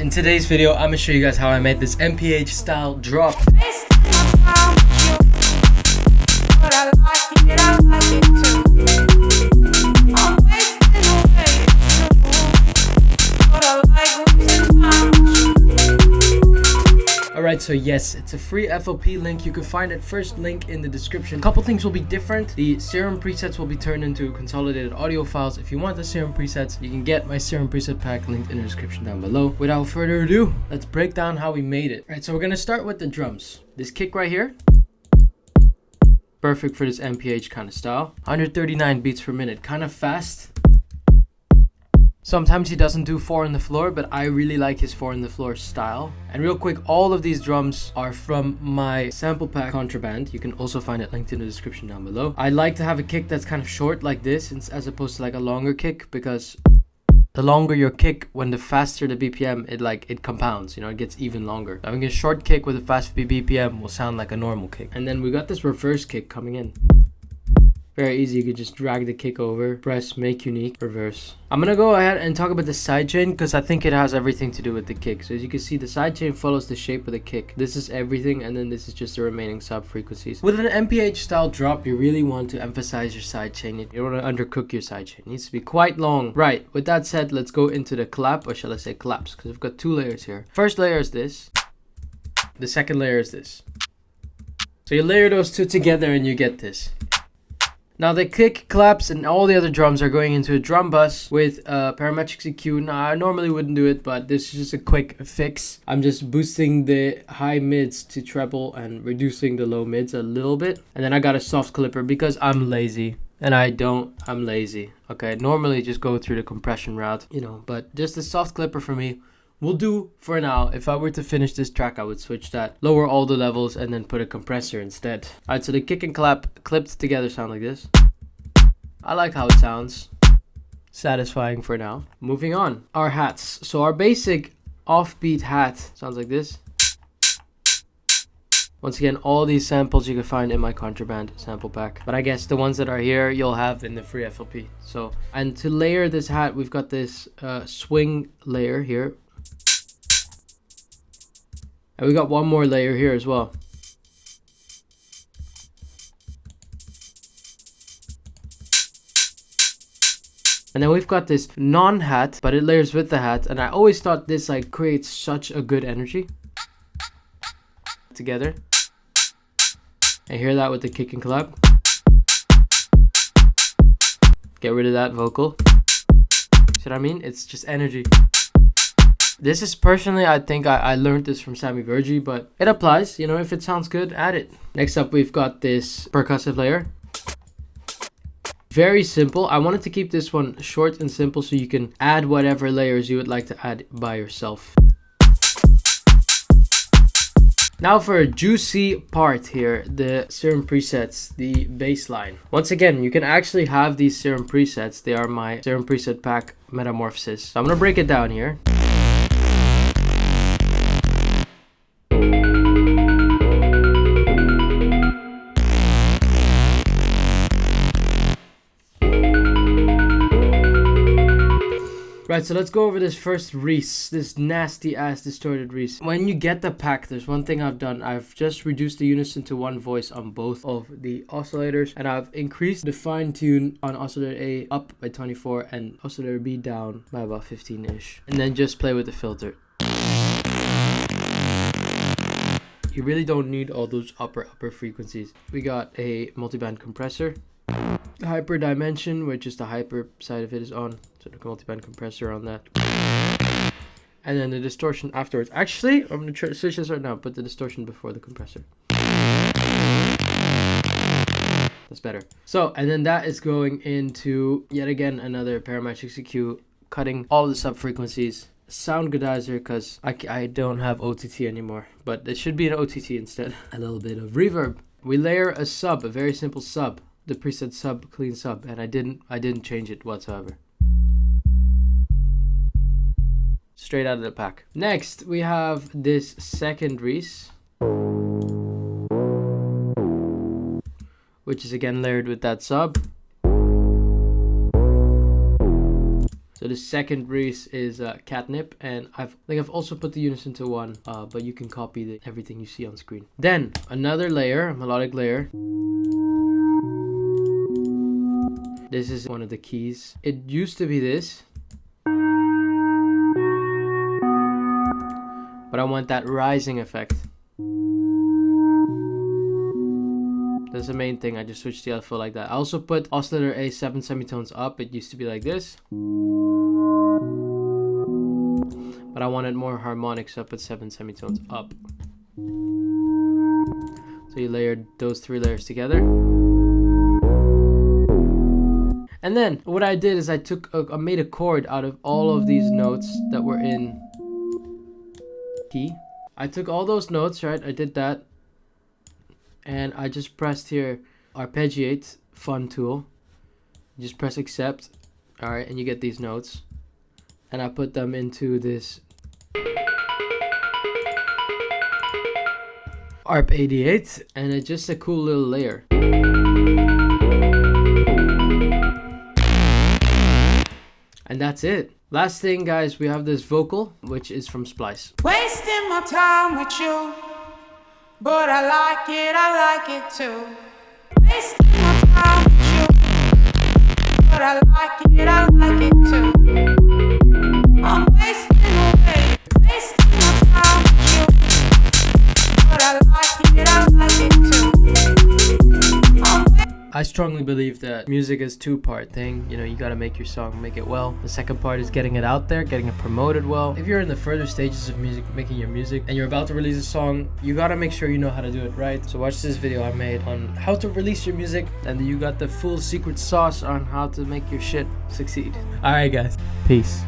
In today's video, I'm gonna show you guys how I made this MPH style drop. Alright, so yes, it's a free FLP link. You can find it first link in the description. A couple things will be different. The serum presets will be turned into consolidated audio files. If you want the serum presets, you can get my serum preset pack linked in the description down below. Without further ado, let's break down how we made it. Alright, so we're gonna start with the drums. This kick right here, perfect for this MPH kind of style. 139 beats per minute, kind of fast. Sometimes he doesn't do 4 on the floor, but I really like his 4 on the floor style. And real quick, all of these drums are from my sample pack Contraband. You can also find it linked in the description down below. I like to have a kick that's kind of short like this, as opposed to like a longer kick, because the longer your kick, when the faster the BPM, it compounds, you know, it gets even longer. Having a short kick with a fast BPM will sound like a normal kick. And then we got this reverse kick coming in. Very easy, you could just drag the kick over, press make unique, reverse. I'm gonna go ahead and talk about the sidechain because I think it has everything to do with the kick. So as you can see, the sidechain follows the shape of the kick. This is everything, and then this is just the remaining sub frequencies. With an MPH style drop, you really want to emphasize your sidechain. You don't want to undercook your sidechain. It needs to be quite long. Right, with that said, let's go into the clap, or shall I say claps, because we've got 2 layers here. First layer is this. The second layer is this. So you layer those 2 together and you get this. Now the kick, claps, and all the other drums are going into a drum bus with parametric EQ. Now I normally wouldn't do it, but this is just a quick fix. I'm just boosting the high mids to treble and reducing the low mids a little bit. And then I got a soft clipper because I'm lazy. And I'm lazy. Okay, normally just go through the compression route, you know, but just a soft clipper for me will do for now. If I were to finish this track, I would switch that, lower all the levels, and then put a compressor instead. Alright, so the kick and clap clipped together sound like this. I like how it sounds. Satisfying for now. Moving on. Our hats. So our basic offbeat hat sounds like this. Once again, all these samples you can find in my Contraband sample pack. But I guess the ones that are here, you'll have in the free FLP. So, and to layer this hat, we've got this swing layer here. And we got one more layer here as well. And then we've got this non-hat, but it layers with the hat. And I always thought this like creates such a good energy together. And hear that with the kick and clap. Get rid of that vocal. See what I mean? It's just energy. This is personally, I think I learned this from Sammy Vergi, but it applies. You know, if it sounds good, add it. Next up, we've got this percussive layer. Very simple. I wanted to keep this one short and simple so you can add whatever layers you would like to add by yourself. Now for a juicy part here, the serum presets, the baseline. Once again, you can actually have these serum presets. They are my serum preset pack Metamorphosis. So I'm gonna break it down here. Right, so let's go over this first Reese, this nasty ass distorted Reese. When you get the pack, there's one thing I've done. I've just reduced the unison to 1 voice on both of the oscillators, and I've increased the fine tune on oscillator A up by 24 and oscillator B down by about 15-ish. And then just play with the filter. You really don't need all those upper frequencies. We got a multiband compressor. Hyper dimension, which is the hyper side of it is on, so the multiband compressor on that, and then the distortion afterwards. Actually, I'm gonna switch this right now. Put the distortion before the compressor. That's better. So, and then that is going into yet again another parametric EQ, cutting all the sub frequencies. Sound goodizer, because I don't have OTT anymore, but it should be an OTT instead. A little bit of reverb. We layer a sub, a very simple sub. The preset sub, clean sub, and I didn't change it whatsoever. Straight out of the pack. Next, we have this second Reese, which is again layered with that sub. So the second Reese is catnip, and I think I've also put the unison to 1, but you can copy everything you see on screen. Then another layer, a melodic layer. This is one of the keys. It used to be this, but I want that rising effect. That's the main thing. I just switched the LFO like that. I also put oscillator A 7 semitones up. It used to be like this, but I wanted more harmonics, so I put 7 semitones up. So you layered those 3 layers together. And then what I did is I made a chord out of all of these notes that were in key. I took all those notes, right? I did that. And I just pressed here arpeggiate fun tool. You just press accept. Alright, and you get these notes. And I put them into this ARP 88, and it's just a cool little layer. And that's it. Last thing, guys, we have this vocal, which is from Splice. Wasting my time with you, but I like it too. Wasting my time with you, but I like it too. I'm wasting away, wasting my time with you, but I like it too. I strongly believe that music is two-part thing. You know, you gotta make your song, make it well. The second part is getting it out there, getting it promoted well. If you're in the further stages of music, making your music, and you're about to release a song, you gotta make sure you know how to do it right. So watch this video I made on how to release your music, and you got the full secret sauce on how to make your shit succeed. Alright guys, peace.